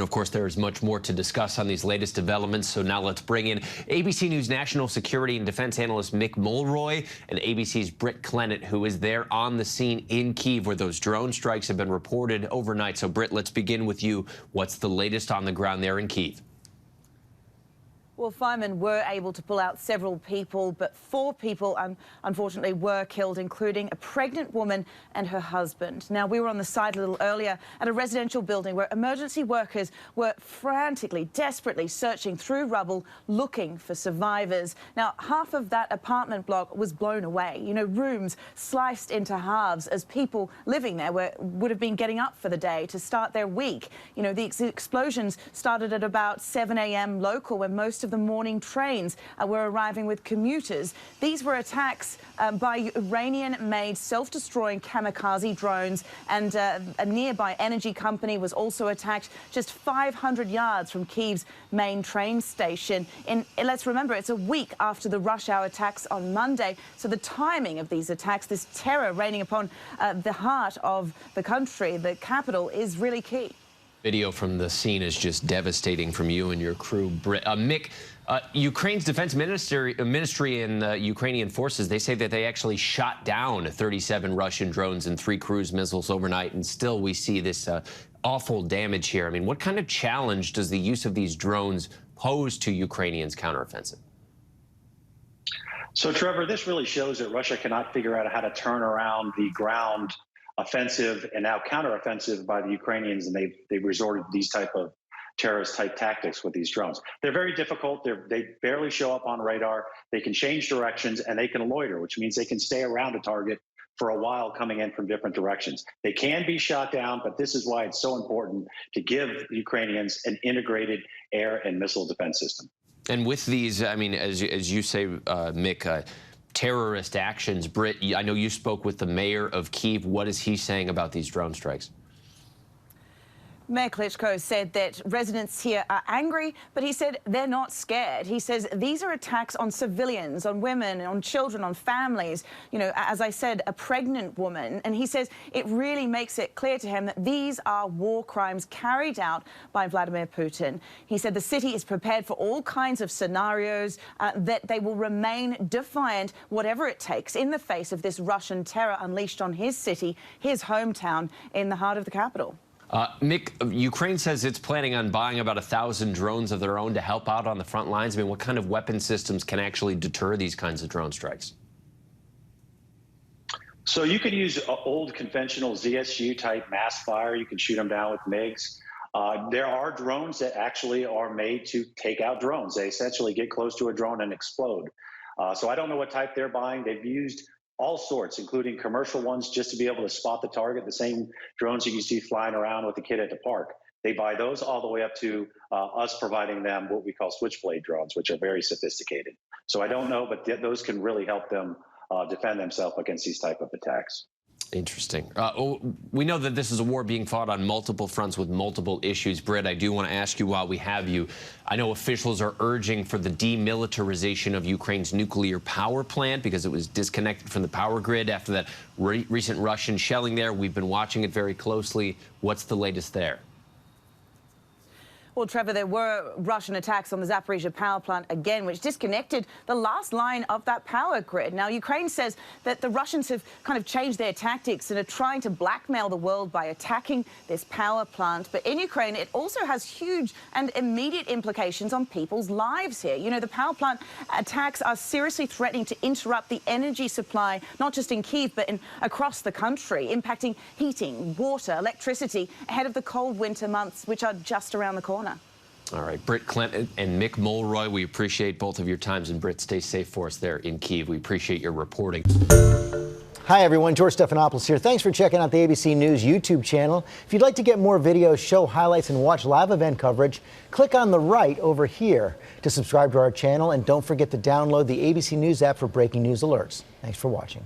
Of course, there is much more to discuss on these latest developments, so now let's bring in ABC News national security and defense analyst Mick Mulroy and ABC's Britt Clennett, who is there on the scene in Kyiv where those drone strikes have been reported overnight. So, Britt, let's begin with you. What's the latest on the ground there in Kyiv? Well, firemen were able to pull out several people, but 4 people, unfortunately, were killed, including a pregnant woman and her husband. Now, we were on the site a little earlier at a residential building where emergency workers were frantically, desperately searching through rubble, looking for survivors. Now, half of that apartment block was blown away. You know, rooms sliced into halves as people living there would have been getting up for the day to start their week. You know, the explosions started at about 7 a.m. local, when most of the morning trains were arriving with commuters. These were attacks by Iranian-made self-destroying kamikaze drones, and a nearby energy company was also attacked just 500 yards from Kyiv's main train station. Let's remember, it's a week after the rush hour attacks on Monday, so the timing of these attacks, this terror raining upon the heart of the country, the capital, is really key. Video from the scene is just devastating from you and your crew. Mick, Ukraine's defense ministry and Ukrainian forces, they say that they actually shot down 37 Russian drones and 3 cruise missiles overnight, and still we see this awful damage here. I mean, what kind of challenge does the use of these drones pose to Ukrainians' counteroffensive? So, Trevor, this really shows that Russia cannot figure out how to turn around the ground offensive and now counteroffensive by the Ukrainians, and they've resorted to these type of terrorist-type tactics with these drones. They're very difficult. They barely show up on radar. They can change directions, and they can loiter, which means they can stay around a target for a while coming in from different directions. They can be shot down, but this is why it's so important to give Ukrainians an integrated air and missile defense system. And with these, I mean, as you say, Mick, terrorist actions. Britt, I know you spoke with the mayor of Kyiv. What is he saying about these drone strikes? Mayor Klitschko said that residents here are angry, but he said they're not scared. He says these are attacks on civilians, on women, on children, on families. You know, as I said, a pregnant woman. And he says it really makes it clear to him that these are war crimes carried out by Vladimir Putin. He said the city is prepared for all kinds of scenarios, that they will remain defiant, whatever it takes, in the face of this Russian terror unleashed on his city, his hometown, in the heart of the capital. Mick, Ukraine says it's planning on buying about 1,000 drones of their own to help out on the front lines. I mean, what kind of weapon systems can actually deter these kinds of drone strikes? So you can use old conventional ZSU-type mass fire. You can shoot them down with MiGs. There are drones that actually are made to take out drones. They essentially get close to a drone and explode. So I don't know what type they're buying. They've used all sorts, including commercial ones, just to be able to spot the target, the same drones you see flying around with the kid at the park. They buy those all the way up to us providing them what we call switchblade drones, which are very sophisticated. So I don't know, but those can really help them defend themselves against these type of attacks. Interesting. We know that this is a war being fought on multiple fronts with multiple issues. Britt, I do want to ask you while we have you, I know officials are urging for the demilitarization of Ukraine's nuclear power plant because it was disconnected from the power grid after that recent Russian shelling there. We've been watching it very closely. What's the latest there? Well, Trevor, there were Russian attacks on the Zaporizhzhia power plant again, which disconnected the last line of that power grid. Now, Ukraine says that the Russians have kind of changed their tactics and are trying to blackmail the world by attacking this power plant. But in Ukraine, it also has huge and immediate implications on people's lives here. You know, the power plant attacks are seriously threatening to interrupt the energy supply, not just in Kyiv, but across the country, impacting heating, water, electricity ahead of the cold winter months, which are just around the corner. All right, Britt Clennett and Mick Mulroy, we appreciate both of your times. And Britt, stay safe for us there in Kyiv. We appreciate your reporting. Hi, everyone. George Stephanopoulos here. Thanks for checking out the ABC News YouTube channel. If you'd like to get more videos, show highlights, and watch live event coverage, click on the right over here to subscribe to our channel. And don't forget to download the ABC News app for breaking news alerts. Thanks for watching.